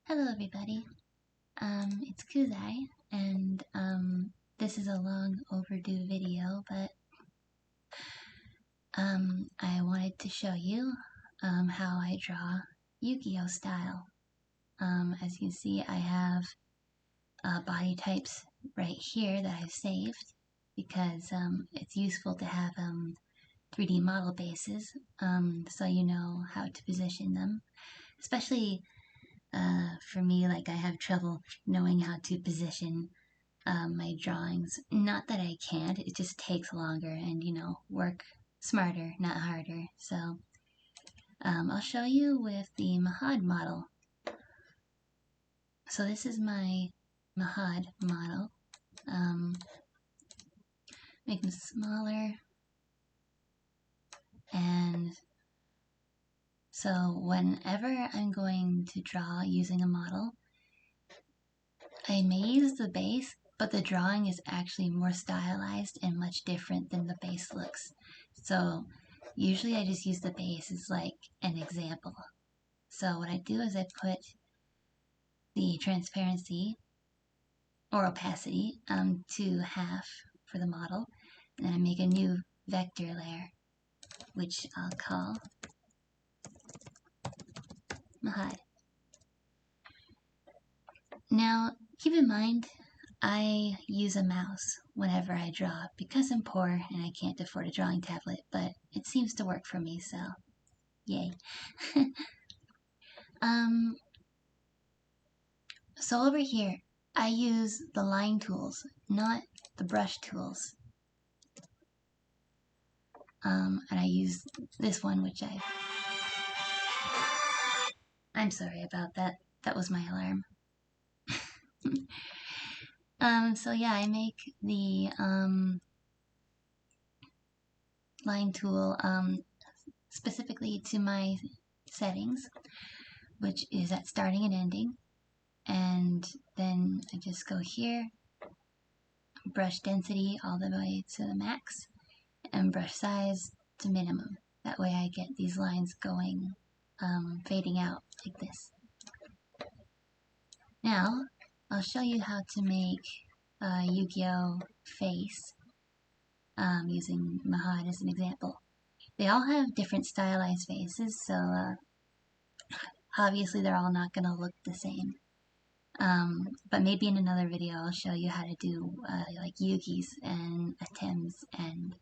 Hello everybody, it's Kuzai, and this is a long overdue video, but I wanted to show you how I draw Yu-Gi-Oh style. As you can see, I have body types right here that I've saved because it's useful to have 3D model bases so you know how to position them, especially for me, like I have trouble knowing how to position my drawings. Not that I can't, it just takes longer and, work smarter, not harder. So I'll show you with the Mahad model. So this is my Mahad model. Make them smaller. And so whenever I'm going to draw using a model, I may use the base, but the drawing is actually more stylized and much different than the base looks. So usually I just use the base as like an example. So what I do is I put the transparency or opacity to half for the model, and then I make a new vector layer, which I'll call Mahad. Now, keep in mind, I use a mouse whenever I draw because I'm poor and I can't afford a drawing tablet, but it seems to work for me, so yay. So over here, I use the line tools, not the brush tools. And I use this one, which I'm sorry about that. That was my alarm. So yeah, I make the line tool specifically to my settings, which is at starting and ending. And then I just go here, brush density all the way to the max, and brush size to minimum. That way I get these lines going, fading out like this. Now, I'll show you how to make a Yu-Gi-Oh face using Mahad as an example. They all have different stylized faces, so obviously they're all not going to look the same. But maybe in another video I'll show you how to do like Yugi's and Atem's and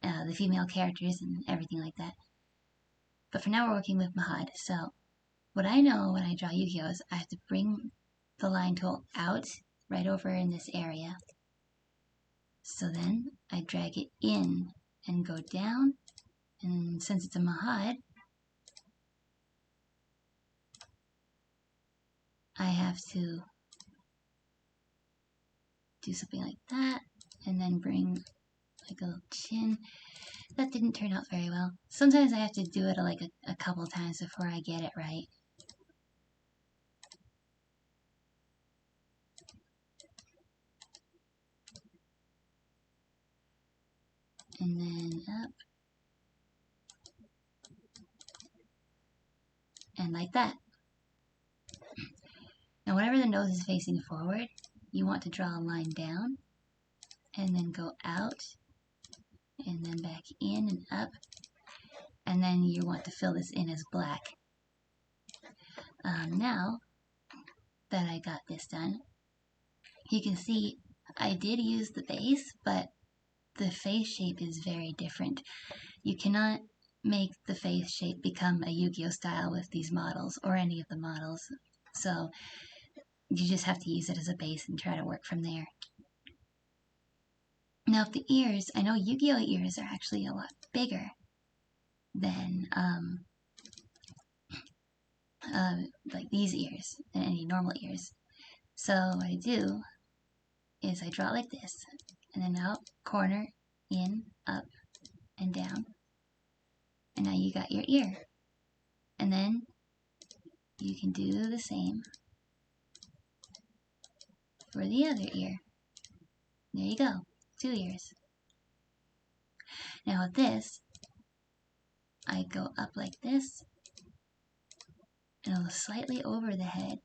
the female characters and everything like that. But for now we're working with Mahad. So what I know when I draw Yu-Gi-Oh is I have to bring the line tool out right over in this area. So then I drag it in and go down, and since it's a Mahad, I have to do something like that, and then bring like a little chin. That didn't turn out very well. Sometimes I have to do it like a couple times before I get it right. And then up. And like that. Now whenever the nose is facing forward, you want to draw a line down, and then go out, and then back in and up, and then you want to fill this in as black. Now that I got this done, you can see I did use the base, but the face shape is very different. You cannot make the face shape become a Yu-Gi-Oh style with these models, or any of the models, so you just have to use it as a base and try to work from there. Now if the ears, I know Yu-Gi-Oh ears are actually a lot bigger than like these ears, than any normal ears. So what I do is I draw it like this, and then out, corner, in, up, and down. And now you got your ear. And then you can do the same for the other ear. There you go, 2 ears. Now with this, I go up like this, and a little slightly over the head,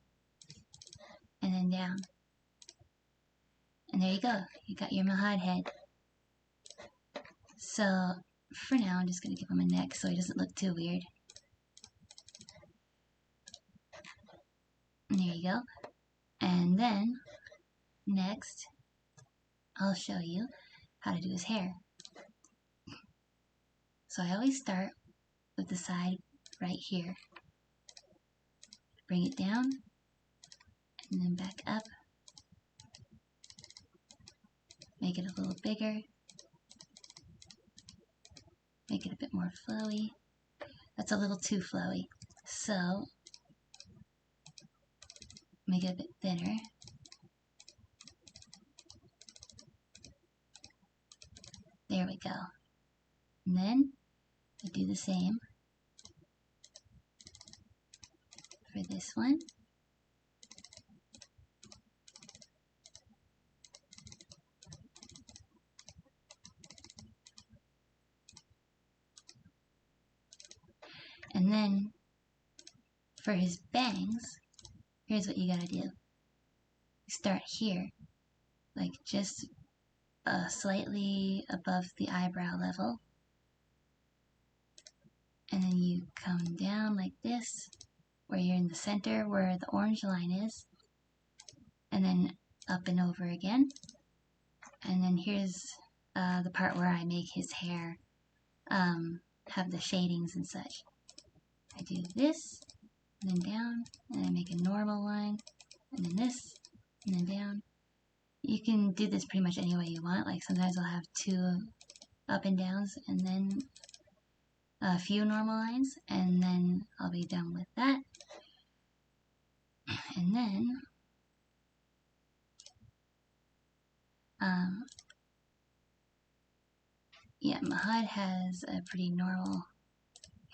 and then down. And there you go. You got your Mahad head. So for now, I'm just going to give him a neck so he doesn't look too weird. And there you go. And then, next, I'll show you how to do his hair. So I always start with the side right here. Bring it down, and then back up. Make it a little bigger. Make it a bit more flowy. That's a little too flowy. So, make it a bit thinner. There we go. And then, I do the same for this one. And then, for his bangs, here's what you gotta do. You start here, like just slightly above the eyebrow level. And then you come down like this, where you're in the center, where the orange line is. And then up and over again. And then here's the part where I make his hair have the shadings and such. I do this, and then down, and I make a normal line, and then this, and then down. You can do this pretty much any way you want. Like sometimes I'll have 2 up and downs, and then a few normal lines, and then I'll be done with that. And then, yeah, Mahad has a pretty normal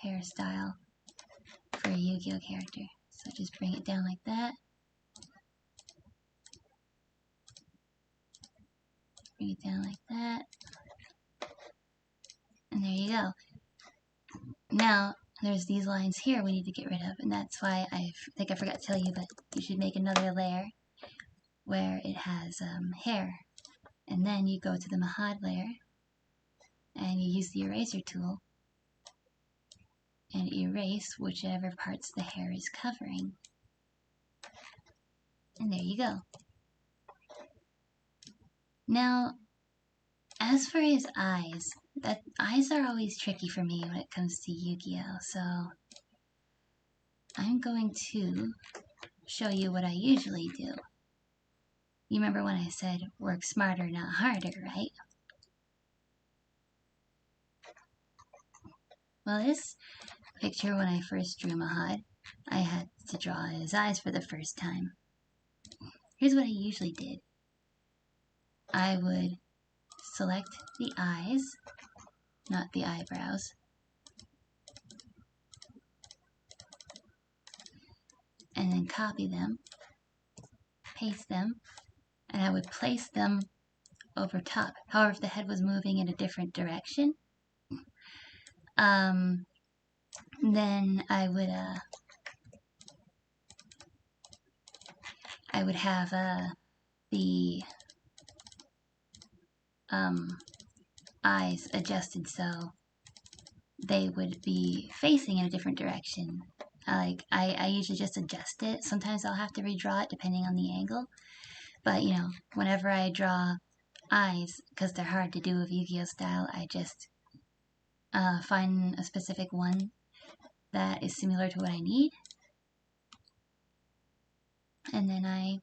hairstyle for a Yu-Gi-Oh character. So just bring it down like that. Bring it down like that. And there you go. Now, there's these lines here we need to get rid of, and that's why I think I forgot to tell you, but you should make another layer where it has hair. And then you go to the Mahad layer, and you use the eraser tool, and erase whichever parts the hair is covering. And there you go. Now, as for his eyes, eyes are always tricky for me when it comes to Yu-Gi-Oh! So, I'm going to show you what I usually do. You remember when I said work smarter, not harder, right? Well, this picture, when I first drew Mahad, I had to draw his eyes for the first time. Here's what I usually did. I would select the eyes, not the eyebrows. And then copy them, paste them, and I would place them over top. However, if the head was moving in a different direction, then I would have the eyes adjusted so they would be facing in a different direction. I usually just adjust it. Sometimes I'll have to redraw it depending on the angle. But, you know, whenever I draw eyes, because they're hard to do with Yu-Gi-Oh style, I just find a specific one that is similar to what I need. And then I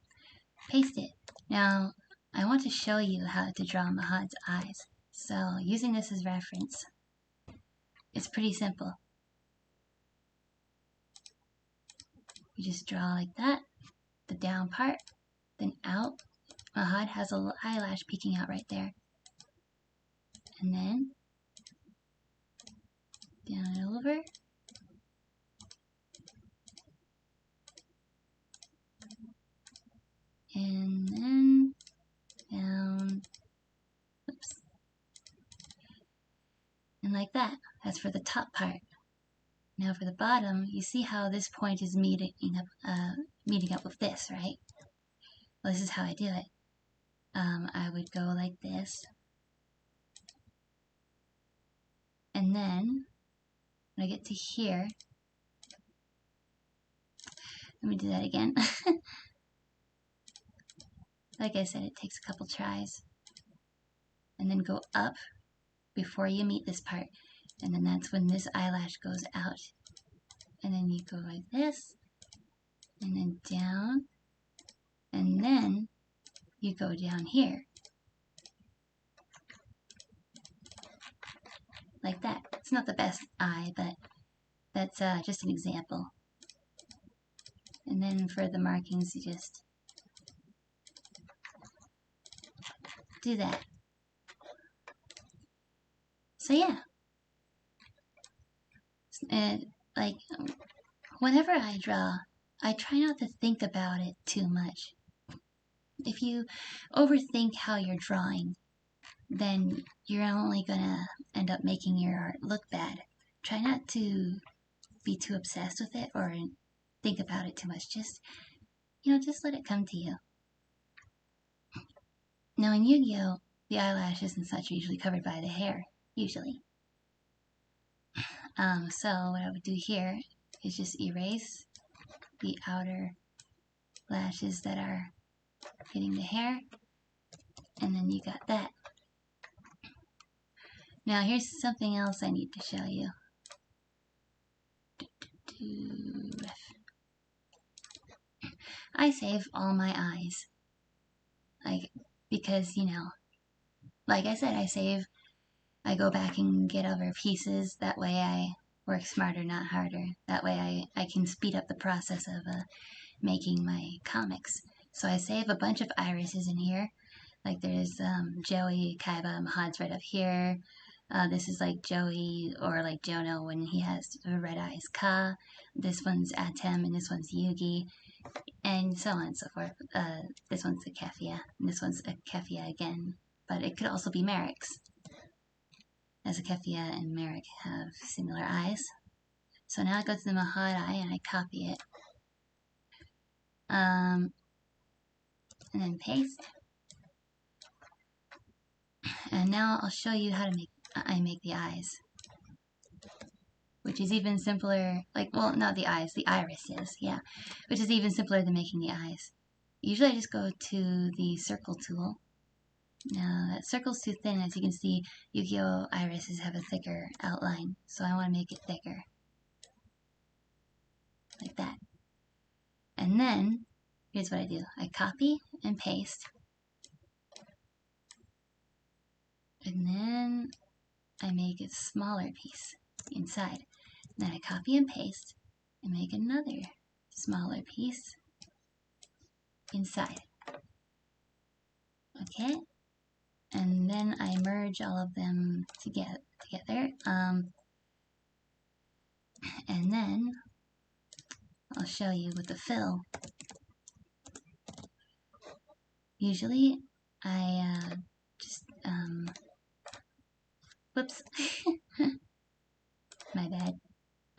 paste it. Now, I want to show you how to draw Mahad's eyes. So, using this as reference, it's pretty simple. You just draw like that, the down part, then out. Mahad has a little eyelash peeking out right there. And then, down and over. And then, down. Oops. And like that. That's for the top part. Now for the bottom, you see how this point is meeting up with this, right? Well, this is how I do it. I would go like this, and then when I get to here, let me do that again. Like I said, it takes a couple tries. And then go up before you meet this part. And then that's when this eyelash goes out. And then you go like this, and then down, and then you go down here. Like that. It's not the best eye, but that's just an example. And then for the markings, you just do that. So yeah. And like, whenever I draw, I try not to think about it too much. If you overthink how you're drawing, then you're only gonna end up making your art look bad. Try not to be too obsessed with it or think about it too much. Just let it come to you. Now in Yu-Gi-Oh, the eyelashes and such are usually covered by the hair, usually. So what I would do here is just erase the outer lashes that are hitting the hair, and then you got that. Now here's something else I need to show you. I save all my eyes, because like I said, I go back and get other pieces. That way I work smarter, not harder. That way I can speed up the process of making my comics. So I save a bunch of irises in here. Like there's Joey, Kaiba, Mahad's right up here. This is like Joey or like Jono when he has red eyes, Ka. This one's Atem and this one's Yugi. And so on and so forth. This one's a Kefia, and this one's a Kefia again. But it could also be Merrick's, as a Kefia and Merrick have similar eyes. So now I go to the Mahad eye and I copy it. And then paste. And now I'll show you how to make the eyes. Which is even simpler, not the eyes, the irises, yeah. Which is even simpler than making the eyes. Usually I just go to the circle tool. Now that circle's too thin, as you can see, Yu-Gi-Oh! Irises have a thicker outline, so I want to make it thicker. Like that. And then, here's what I do. I copy and paste. And then I make a smaller piece inside. Then I copy and paste and make another smaller piece inside. Okay? And then I merge all of them together. And then I'll show you with the fill. Usually I whoops. My bad.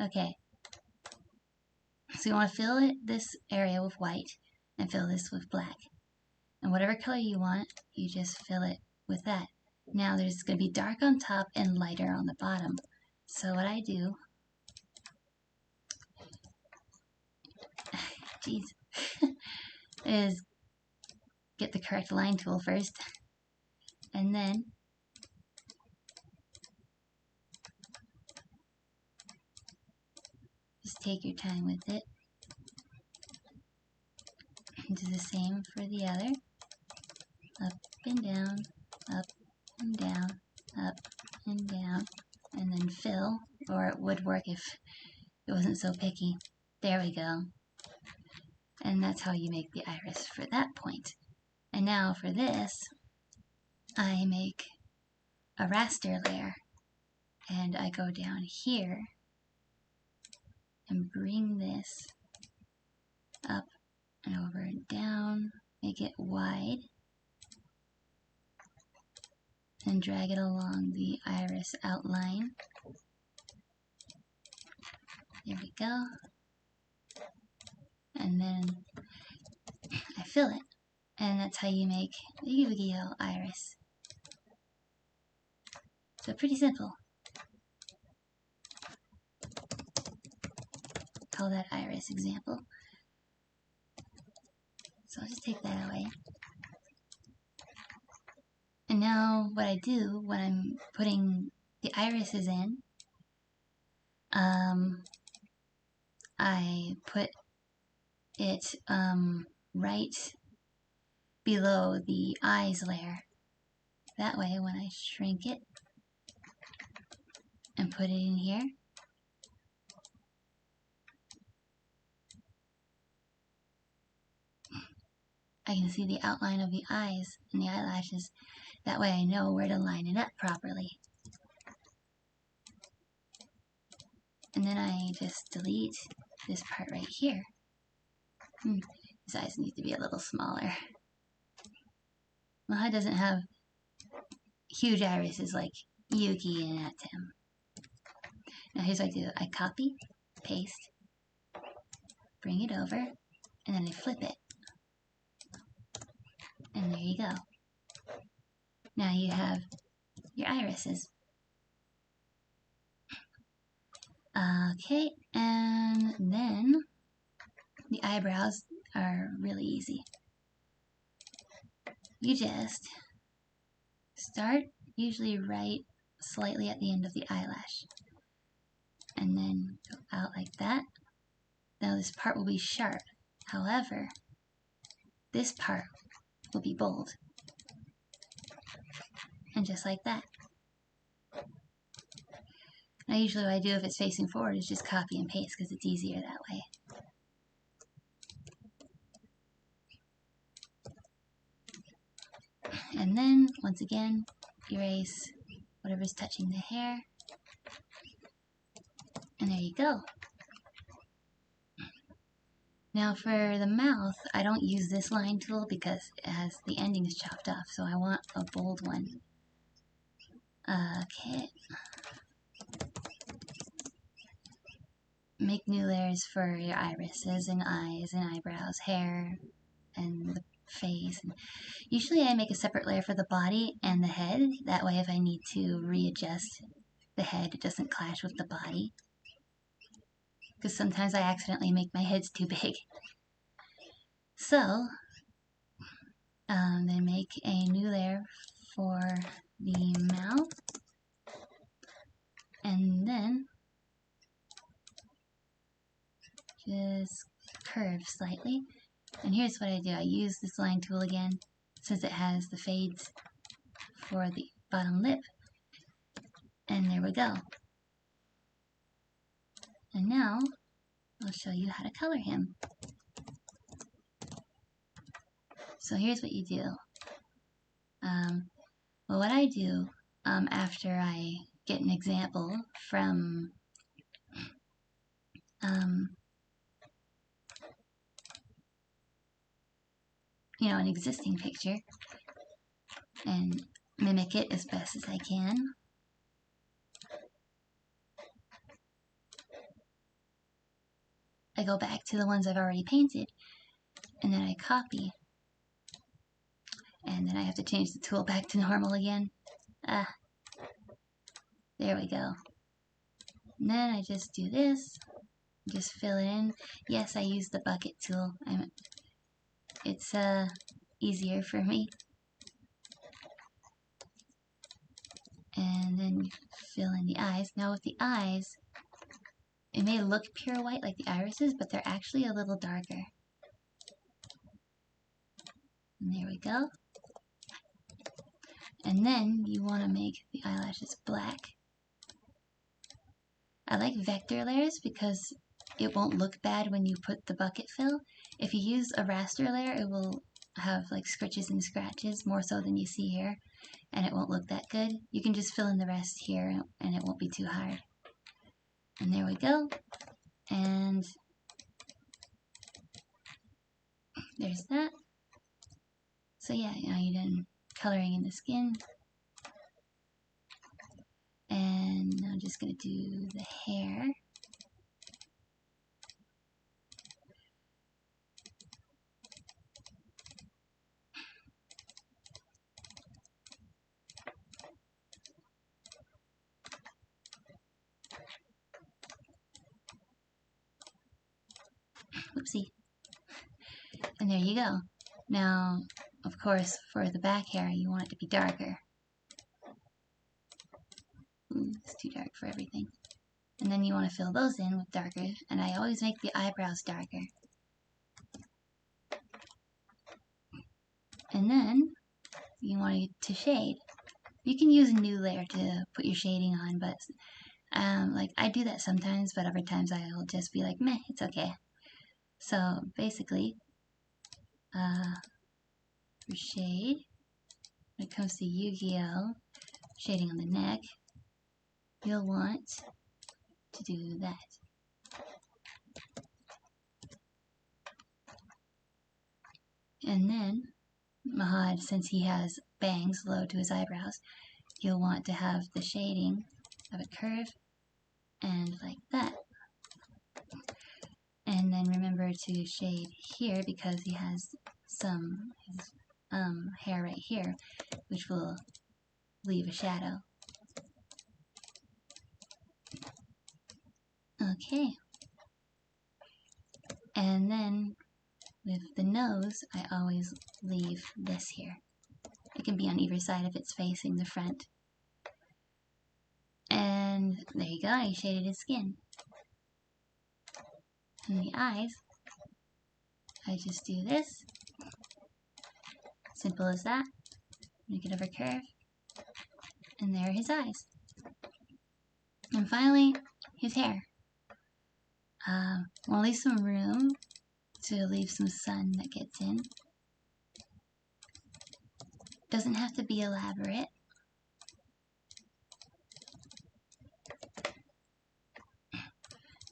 Okay. So you want to fill this area with white and fill this with black. And whatever color you want, you just fill it with that. Now there's going to be dark on top and lighter on the bottom. So what I do, is get the correct line tool first, and then just take your time with it. Do the same for the other. Up and down, up and down, up and down, and then fill, or it would work if it wasn't so picky. There we go. And that's how you make the iris for that point. And now for this, I make a raster layer, and I go down here and bring this up and over and down, make it wide, and drag it along the iris outline. There we go. And then I fill it. And that's how you make the Yu-Gi-Oh! Iris. So pretty simple. Call that iris example. So I'll just take that away. And now what I do when I'm putting the irises in, I put it right below the eyes layer. That way when I shrink it and put it in here, I can see the outline of the eyes and the eyelashes. That way I know where to line it up properly. And then I just delete this part right here. His eyes need to be a little smaller. Maha doesn't have huge irises like Yuki and Atem. Now here's what I do. I copy, paste, bring it over, and then I flip it. And there you go. Now you have your irises. Okay, and then the eyebrows are really easy. You just start usually right slightly at the end of the eyelash. And then go out like that. Now this part will be sharp. However, this part will be bold. And just like that. Now usually what I do if it's facing forward is just copy and paste because it's easier that way. And then, once again, erase whatever's touching the hair. And there you go. Now for the mouth, I don't use this line tool because it has the endings chopped off, so I want a bold one. Okay. Make new layers for your irises and eyes and eyebrows, hair, and the face. And usually I make a separate layer for the body and the head. That way if I need to readjust the head, it doesn't clash with the body. Because sometimes I accidentally make my heads too big. So, then make a new layer for the mouth. And then just curve slightly. And here's what I do. I use this line tool again since it has the fades for the bottom lip. And there we go. And now I'll show you how to color him. So here's what you do. Well, what I do after I get an example from an existing picture and mimic it as best as I can. I go back to the ones I've already painted and then I copy. And then I have to change the tool back to normal again. There we go. And then I just do this, just fill it in. Yes, I use the bucket tool. It's easier for me. And then you fill in the eyes. Now with the eyes, it may look pure white like the irises, but they're actually a little darker. And there we go. And then you want to make the eyelashes black. I like vector layers because it won't look bad when you put the bucket fill. If you use a raster layer, it will have like scritches and scratches, more so than you see here, and it won't look that good. You can just fill in the rest here and it won't be too hard. And there we go. And there's that. So yeah, now you're done coloring in the skin. And I'm just going to do the hair. Whoopsie. And there you go. Now, of course, for the back hair, you want it to be darker. Ooh, it's too dark for everything. And then you want to fill those in with darker, and I always make the eyebrows darker. And then you want it to shade. You can use a new layer to put your shading on, but like I do that sometimes, but other times I'll just be like, meh, it's okay. So basically, for shade, when it comes to Yu-Gi-Oh! Shading on the neck, you'll want to do that. And then, Mahad, since he has bangs low to his eyebrows, you'll want to have the shading of a curve and like that. And then remember to shade here because he has some hair right here, which will leave a shadow. Okay. And then with the nose, I always leave this here. It can be on either side if it's facing the front. And there you go, I shaded his skin. And the eyes, I just do this. Simple as that. Make it of a curve. And there are his eyes. And finally, his hair. We'll leave some room to leave some sun that gets in. Doesn't have to be elaborate.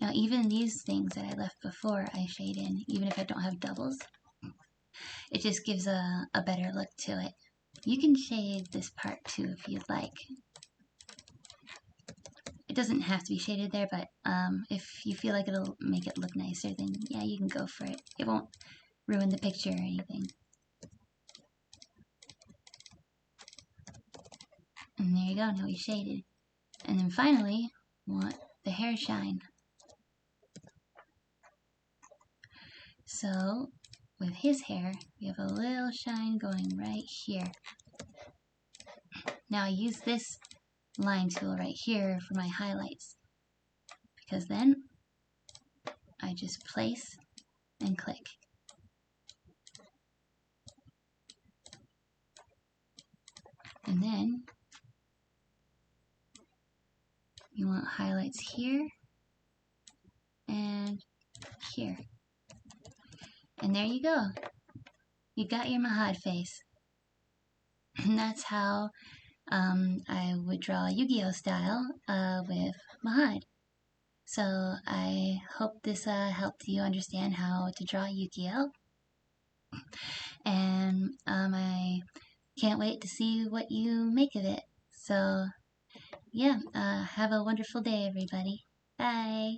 Now even these things that I left before I shade in, even if I don't have doubles. It just gives a better look to it. You can shade this part too if you'd like. It doesn't have to be shaded there, but if you feel like it'll make it look nicer, then yeah, you can go for it. It won't ruin the picture or anything. And there you go, now we shaded. And then finally, we want the hair shine. So, with his hair, we have a little shine going right here. Now I use this line tool right here for my highlights, because then I just place and click. And then you want highlights here and here. And there you go. You got your Mahad face. And that's how I would draw Yu-Gi-Oh! Style with Mahad. So I hope this helped you understand how to draw Yu-Gi-Oh! And I can't wait to see what you make of it. So yeah, have a wonderful day, everybody. Bye!